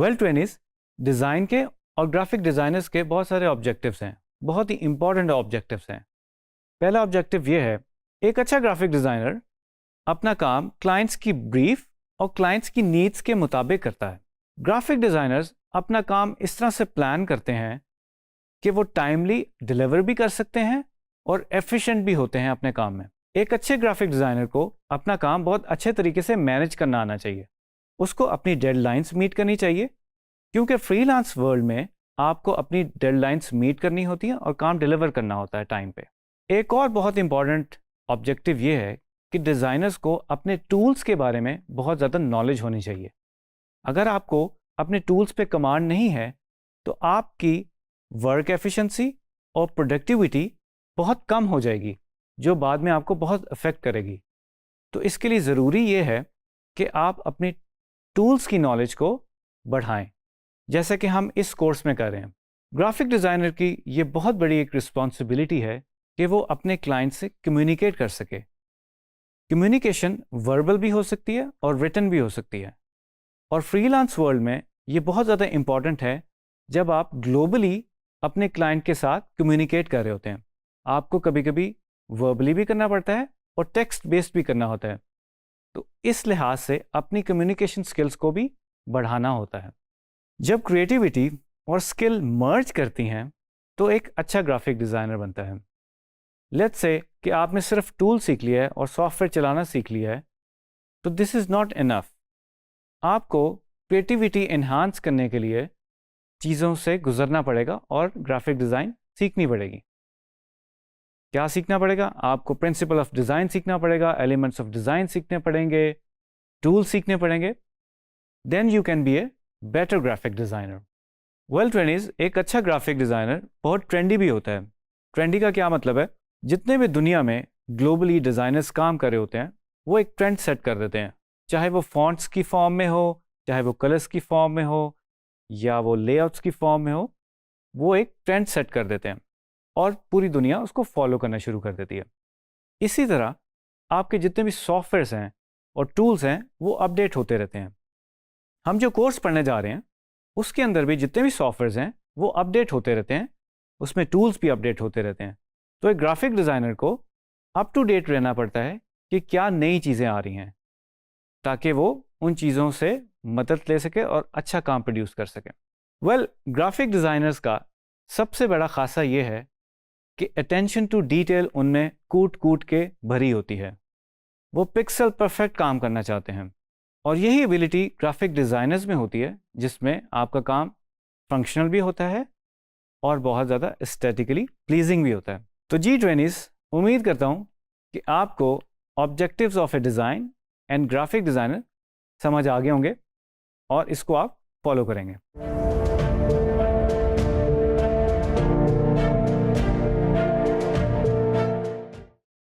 Well trainees, design के और graphic designers के बहुत सारे ऑब्जेक्टिव्स हैं, बहुत ही इंपॉर्टेंट ऑब्जेक्टिव्स हैं। पहला ऑब्जेक्टिव ये है, एक अच्छा ग्राफिक डिज़ाइनर अपना काम क्लाइंट्स की ब्रीफ और क्लाइंट्स की नीड्स के मुताबिक करता है। ग्राफिक डिज़ाइनर्स अपना काम इस तरह से प्लान करते हैं कि वो टाइमली डिलीवर भी कर सकते हैं और एफिशिएंट भी होते हैं अपने काम में। एक अच्छे ग्राफिक डिज़ाइनर को अपना काम बहुत अच्छे तरीके से मैनेज करना आना चाहिए। उसको अपनी डेडलाइंस मीट करनी चाहिए, क्योंकि फ्रीलांस वर्ल्ड में आपको अपनी डेडलाइंस मीट करनी होती है और काम डिलीवर करना होता है टाइम पे। एक और बहुत इंपॉर्टेंट ऑब्जेक्टिव ये है कि डिज़ाइनर्स को अपने टूल्स के बारे में बहुत ज़्यादा नॉलेज होनी चाहिए। अगर आपको अपने टूल्स पे कमांड नहीं है तो आपकी वर्क एफिशिएंसी और प्रोडक्टिविटी बहुत कम हो जाएगी, जो बाद में आपको बहुत अफेक्ट करेगी। तो इसके लिए ज़रूरी ये है कि आप अपने टूल्स की नॉलेज को बढ़ाएं, जैसे कि हम इस कोर्स में कर रहे हैं। ग्राफिक डिज़ाइनर की ये बहुत बड़ी एक रिस्पॉन्सिबिलिटी है कि वो अपने क्लाइंट से कम्युनिकेट कर सके। कम्युनिकेशन वर्बल भी हो सकती है और रिटन भी हो सकती है, और फ्रीलांस वर्ल्ड में ये बहुत ज़्यादा इंपॉर्टेंट है। जब आप ग्लोबली अपने क्लाइंट के साथ कम्युनिकेट कर रहे होते हैं, आपको कभी कभी वर्बली भी करना पड़ता है और टेक्स्ट बेस्ड भी करना होता है। तो इस लिहाज से अपनी कम्युनिकेशन स्किल्स को भी बढ़ाना होता है। जब क्रिएटिविटी और स्किल मर्ज करती हैं तो एक अच्छा ग्राफिक डिज़ाइनर बनता है। लेट्स से कि आपने सिर्फ टूल सीख लिया है और सॉफ्टवेयर चलाना सीख लिया है, तो दिस इज़ नॉट इनफ। आपको क्रिएटिविटी एनहांस करने के लिए चीज़ों से गुजरना पड़ेगा और ग्राफिक डिज़ाइन सीखनी पड़ेगी। क्या सीखना पड़ेगा? आपको प्रिंसिपल ऑफ डिज़ाइन सीखना पड़ेगा, एलिमेंट्स ऑफ डिज़ाइन सीखने पड़ेंगे, टूल सीखने पड़ेंगे। Then you can be a better graphic designer. Well trainees, एक अच्छा ग्राफिक डिज़ाइनर बहुत ट्रेंडी भी होता है। ट्रेंडी का क्या मतलब है? जितने भी दुनिया में ग्लोबली डिज़ाइनर्स काम कर रहे होते हैं, वो एक ट्रेंड सेट कर देते हैं, चाहे वो फॉन्ट्स की फॉर्म में हो, चाहे वो कलर्स की फॉर्म में हो, या वो लेआउट्स की फॉर्म में हो। वो एक ट्रेंड सेट कर देते हैं और पूरी दुनिया उसको फॉलो करना शुरू कर देती है। इसी तरह आपके जितने भी सॉफ्टवेयर्स हैं और टूल्स हैं, वो अपडेट होते रहते हैं। हम जो कोर्स पढ़ने जा रहे हैं उसके अंदर भी जितने भी सॉफ्टवेयर्स हैं वो अपडेट होते रहते हैं, उसमें टूल्स भी अपडेट होते रहते हैं। तो एक ग्राफिक डिज़ाइनर को अप टू डेट रहना पड़ता है कि क्या नई चीज़ें आ रही हैं, ताकि वो उन चीज़ों से मदद ले सके और अच्छा काम प्रोड्यूस कर सके। वेल, ग्राफिक डिज़ाइनर्स का सबसे बड़ा खासा ये है कि अटेंशन टू डिटेल उनमें कूट कूट के भरी होती है। वो पिक्सल परफेक्ट काम करना चाहते हैं, और यही एबिलिटी ग्राफिक डिज़ाइनर्स में होती है, जिसमें आपका काम फंक्शनल भी होता है और बहुत ज़्यादा एस्थेटिकली प्लीजिंग भी होता है। तो जी ट्रेनिस, उम्मीद करता हूँ कि आपको objectives of A design and graphic designer समझ आ गए होंगे और इसको आप फॉलो करेंगे।